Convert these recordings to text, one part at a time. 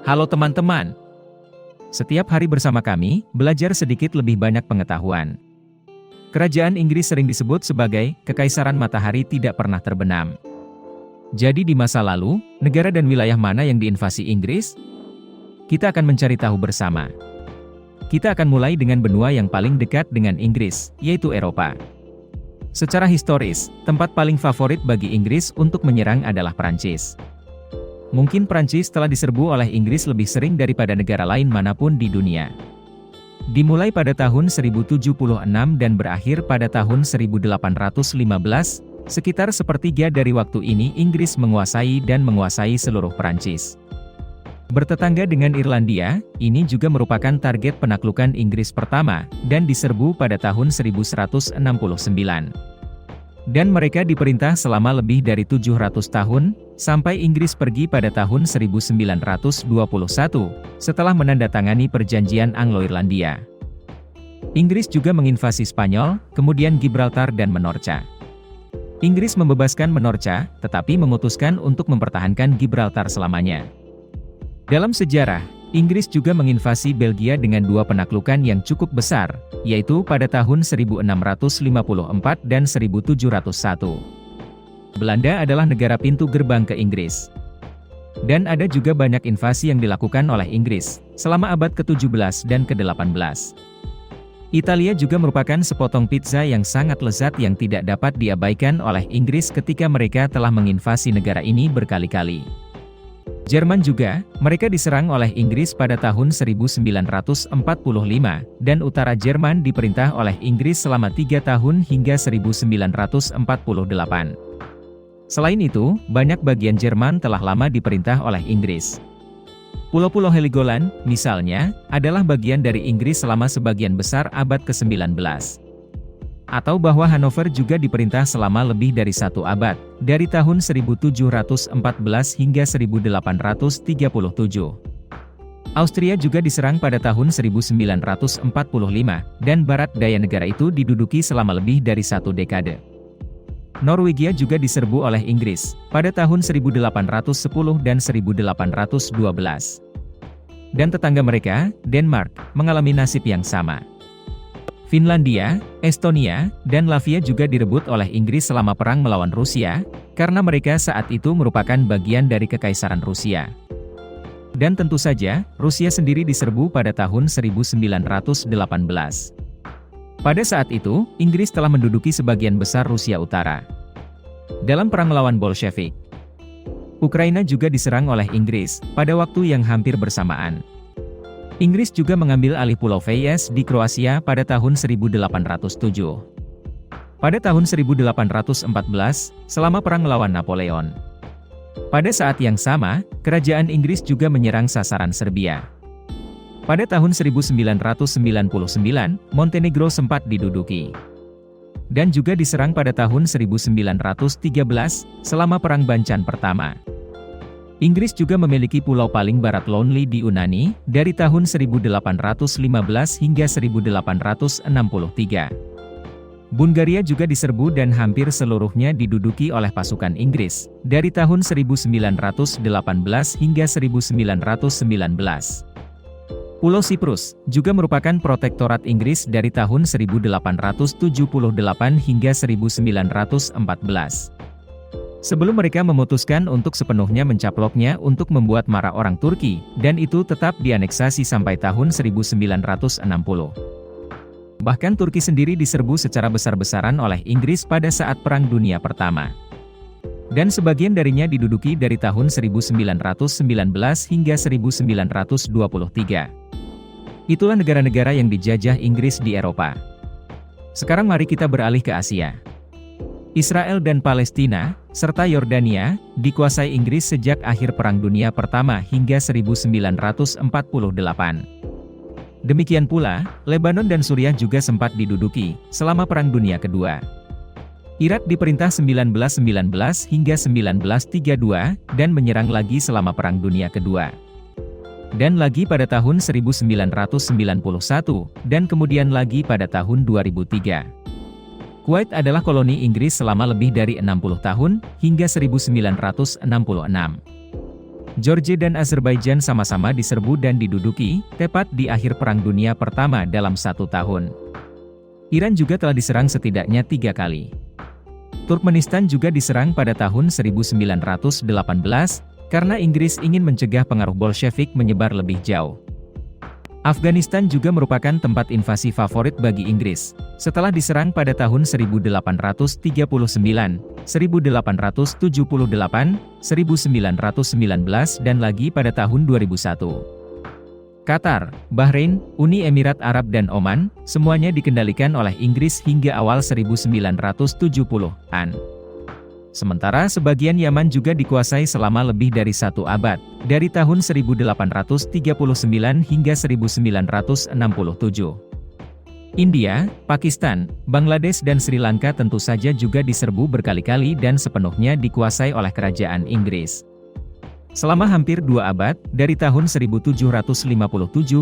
Halo teman-teman. Setiap hari bersama kami, belajar sedikit lebih banyak pengetahuan. Kerajaan Inggris sering disebut sebagai Kekaisaran Matahari tidak pernah terbenam. Jadi di masa lalu, negara dan wilayah mana yang diinvasi Inggris? Kita akan mencari tahu bersama. Kita akan mulai dengan benua yang paling dekat dengan Inggris, yaitu Eropa. Secara historis, tempat paling favorit bagi Inggris untuk menyerang adalah Prancis. Mungkin Prancis telah diserbu oleh Inggris lebih sering daripada negara lain manapun di dunia. Dimulai pada tahun 1076 dan berakhir pada tahun 1815, sekitar sepertiga dari waktu ini Inggris menguasai seluruh Prancis. Bertetangga dengan Irlandia, ini juga merupakan target penaklukan Inggris pertama, dan diserbu pada tahun 1169. Dan mereka diperintah selama lebih dari 700 tahun, sampai Inggris pergi pada tahun 1921, setelah menandatangani perjanjian Anglo-Irlandia. Inggris juga menginvasi Spanyol, kemudian Gibraltar dan Menorca. Inggris membebaskan Menorca, tetapi memutuskan untuk mempertahankan Gibraltar selamanya. Dalam sejarah, Inggris juga menginvasi Belgia dengan dua penaklukan yang cukup besar, yaitu pada tahun 1654 dan 1701. Belanda adalah negara pintu gerbang ke Inggris. Dan ada juga banyak invasi yang dilakukan oleh Inggris, selama abad ke-17 dan ke-18. Italia juga merupakan sepotong pizza yang sangat lezat yang tidak dapat diabaikan oleh Inggris ketika mereka telah menginvasi negara ini berkali-kali. Jerman juga, mereka diserang oleh Inggris pada tahun 1945, dan utara Jerman diperintah oleh Inggris selama 3 tahun hingga 1948. Selain itu, banyak bagian Jerman telah lama diperintah oleh Inggris. Pulau-pulau Heligoland, misalnya, adalah bagian dari Inggris selama sebagian besar abad ke-19. Atau bahwa Hanover juga diperintah selama lebih dari 1 abad, dari tahun 1714 hingga 1837. Austria juga diserang pada tahun 1945, dan barat daya negara itu diduduki selama lebih dari 1 dekade. Norwegia juga diserbu oleh Inggris, pada tahun 1810 dan 1812. Dan tetangga mereka, Denmark, mengalami nasib yang sama. Finlandia, Estonia, dan Latvia juga direbut oleh Inggris selama perang melawan Rusia, karena mereka saat itu merupakan bagian dari Kekaisaran Rusia. Dan tentu saja, Rusia sendiri diserbu pada tahun 1918. Pada saat itu, Inggris telah menduduki sebagian besar Rusia Utara. Dalam perang melawan Bolshevik, Ukraina juga diserang oleh Inggris, pada waktu yang hampir bersamaan. Inggris juga mengambil alih Pulau Faies di Kroasia pada tahun 1807. Pada tahun 1814, selama perang melawan Napoleon. Pada saat yang sama, kerajaan Inggris juga menyerang sasaran Serbia. Pada tahun 1999, Montenegro sempat diduduki. Dan juga diserang pada tahun 1913, selama Perang Bancan Pertama. Inggris juga memiliki pulau paling barat Lonely di Yunani, dari tahun 1815 hingga 1863. Bulgaria juga diserbu dan hampir seluruhnya diduduki oleh pasukan Inggris, dari tahun 1918 hingga 1919. Pulau Siprus, juga merupakan protektorat Inggris dari tahun 1878 hingga 1914. Sebelum mereka memutuskan untuk sepenuhnya mencaploknya untuk membuat marah orang Turki, dan itu tetap dianeksasi sampai tahun 1960. Bahkan Turki sendiri diserbu secara besar-besaran oleh Inggris pada saat Perang Dunia Pertama. Dan sebagian darinya diduduki dari tahun 1919 hingga 1923. Itulah negara-negara yang dijajah Inggris di Eropa. Sekarang mari kita beralih ke Asia. Israel dan Palestina, serta Yordania, dikuasai Inggris sejak akhir Perang Dunia Pertama hingga 1948. Demikian pula, Lebanon dan Suriah juga sempat diduduki, selama Perang Dunia Kedua. Irak diperintah 1919 hingga 1932, dan menyerang lagi selama Perang Dunia Kedua. Dan lagi pada tahun 1991, dan kemudian lagi pada tahun 2003. Kuwait adalah koloni Inggris selama lebih dari 60 tahun, hingga 1966. Georgia dan Azerbaijan sama-sama diserbu dan diduduki, tepat di akhir Perang Dunia Pertama dalam 1 tahun. Iran juga telah diserang setidaknya 3 kali. Turkmenistan juga diserang pada tahun 1918, karena Inggris ingin mencegah pengaruh Bolshevik menyebar lebih jauh. Afghanistan juga merupakan tempat invasi favorit bagi Inggris, setelah diserang pada tahun 1839, 1878, 1919 dan lagi pada tahun 2001. Qatar, Bahrain, Uni Emirat Arab dan Oman, semuanya dikendalikan oleh Inggris hingga awal 1970-an. Sementara sebagian Yaman juga dikuasai selama lebih dari 1 abad, dari tahun 1839 hingga 1967. India, Pakistan, Bangladesh dan Sri Lanka tentu saja juga diserbu berkali-kali dan sepenuhnya dikuasai oleh kerajaan Inggris. Selama hampir 2 abad, dari tahun 1757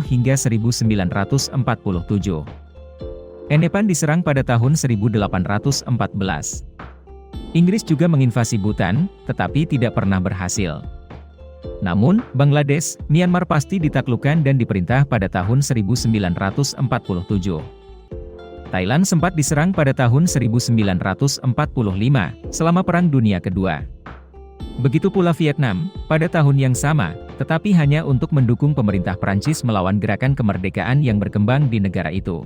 hingga 1947. Nepal diserang pada tahun 1814. Inggris juga menginvasi Bhutan, tetapi tidak pernah berhasil. Namun, Bangladesh, Myanmar pasti ditaklukkan dan diperintah pada tahun 1947. Thailand sempat diserang pada tahun 1945, selama Perang Dunia Kedua. Begitu pula Vietnam, pada tahun yang sama, tetapi hanya untuk mendukung pemerintah Prancis melawan gerakan kemerdekaan yang berkembang di negara itu.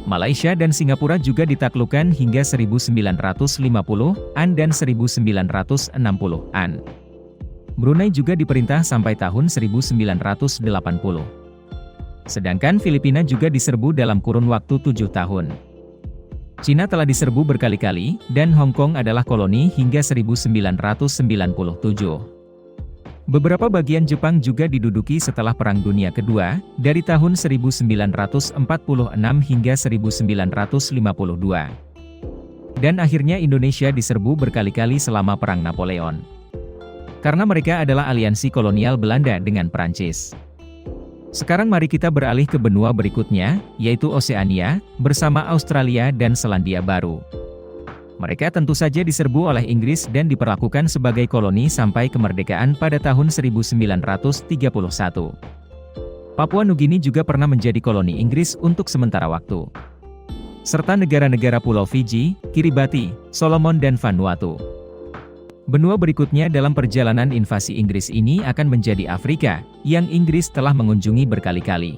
Malaysia dan Singapura juga ditaklukkan hingga 1950-an dan 1960-an. Brunei juga diperintah sampai tahun 1980. Sedangkan Filipina juga diserbu dalam kurun waktu 7 tahun. Cina telah diserbu berkali-kali, dan Hong Kong adalah koloni hingga 1997. Beberapa bagian Jepang juga diduduki setelah Perang Dunia Kedua, dari tahun 1946 hingga 1952. Dan akhirnya Indonesia diserbu berkali-kali selama Perang Napoleon. Karena mereka adalah aliansi kolonial Belanda dengan Prancis. Sekarang mari kita beralih ke benua berikutnya, yaitu Oseania, bersama Australia dan Selandia Baru. Mereka tentu saja diserbu oleh Inggris dan diperlakukan sebagai koloni sampai kemerdekaan pada tahun 1931. Papua Nugini juga pernah menjadi koloni Inggris untuk sementara waktu. Serta negara-negara Pulau Fiji, Kiribati, Solomon dan Vanuatu. Benua berikutnya dalam perjalanan invasi Inggris ini akan menjadi Afrika, yang Inggris telah mengunjungi berkali-kali.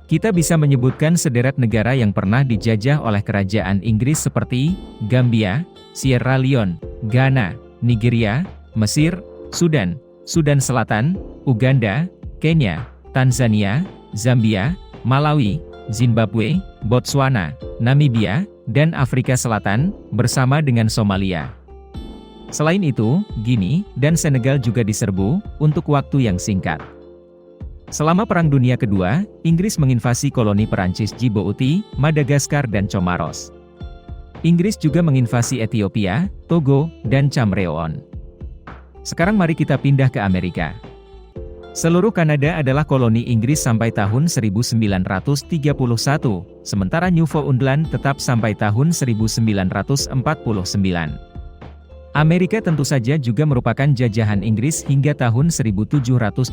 Kita bisa menyebutkan sederet negara yang pernah dijajah oleh kerajaan Inggris seperti Gambia, Sierra Leone, Ghana, Nigeria, Mesir, Sudan, Sudan Selatan, Uganda, Kenya, Tanzania, Zambia, Malawi, Zimbabwe, Botswana, Namibia, dan Afrika Selatan, bersama dengan Somalia. Selain itu, Guinea dan Senegal juga diserbu, untuk waktu yang singkat. Selama Perang Dunia Kedua, Inggris menginvasi koloni Perancis Djibouti, Madagaskar dan Comoros. Inggris juga menginvasi Ethiopia, Togo, dan Cameroon. Sekarang mari kita pindah ke Amerika. Seluruh Kanada adalah koloni Inggris sampai tahun 1931, sementara Newfoundland tetap sampai tahun 1949. Amerika tentu saja juga merupakan jajahan Inggris hingga tahun 1776,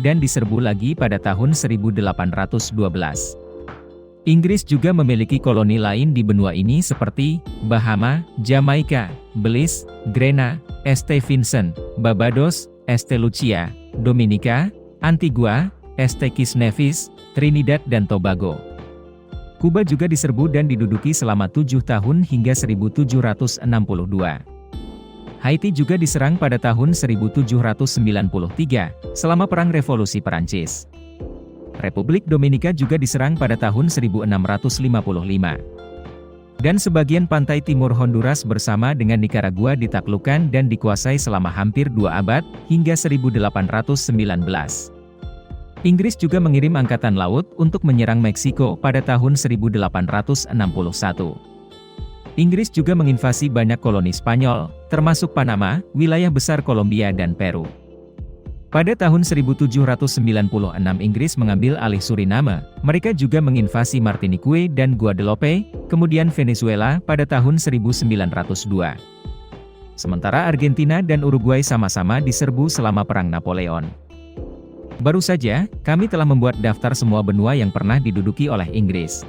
dan diserbu lagi pada tahun 1812. Inggris juga memiliki koloni lain di benua ini seperti Bahama, Jamaika, Belize, Grena, St. Vincent, Barbados, St. Lucia, Dominika, Antigua, St. Kitts Nevis, Trinidad dan Tobago. Kuba juga diserbu dan diduduki selama 7 tahun hingga 1762. Haiti juga diserang pada tahun 1793, selama Perang Revolusi Perancis. Republik Dominika juga diserang pada tahun 1655. Dan sebagian pantai timur Honduras bersama dengan Nicaragua ditaklukkan dan dikuasai selama hampir 2 abad, hingga 1819. Inggris juga mengirim angkatan laut untuk menyerang Meksiko pada tahun 1861. Inggris juga menginvasi banyak koloni Spanyol, termasuk Panama, wilayah besar Kolombia dan Peru. Pada tahun 1796 Inggris mengambil alih Suriname, mereka juga menginvasi Martinique dan Guadeloupe, kemudian Venezuela pada tahun 1902. Sementara Argentina dan Uruguay sama-sama diserbu selama Perang Napoleon. Baru saja, kami telah membuat daftar semua benua yang pernah diduduki oleh Inggris.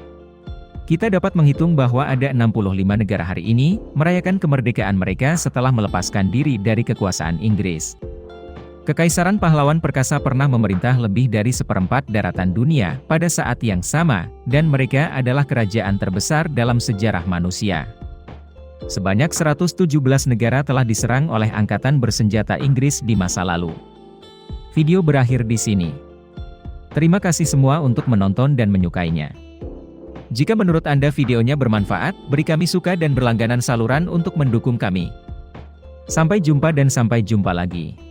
Kita dapat menghitung bahwa ada 65 negara hari ini, merayakan kemerdekaan mereka setelah melepaskan diri dari kekuasaan Inggris. Kekaisaran pahlawan perkasa pernah memerintah lebih dari seperempat daratan dunia pada saat yang sama, dan mereka adalah kerajaan terbesar dalam sejarah manusia. Sebanyak 117 negara telah diserang oleh angkatan bersenjata Inggris di masa lalu. Video berakhir di sini. Terima kasih semua untuk menonton dan menyukainya. Jika menurut Anda videonya bermanfaat, beri kami suka dan berlangganan saluran untuk mendukung kami. Sampai jumpa dan sampai jumpa lagi.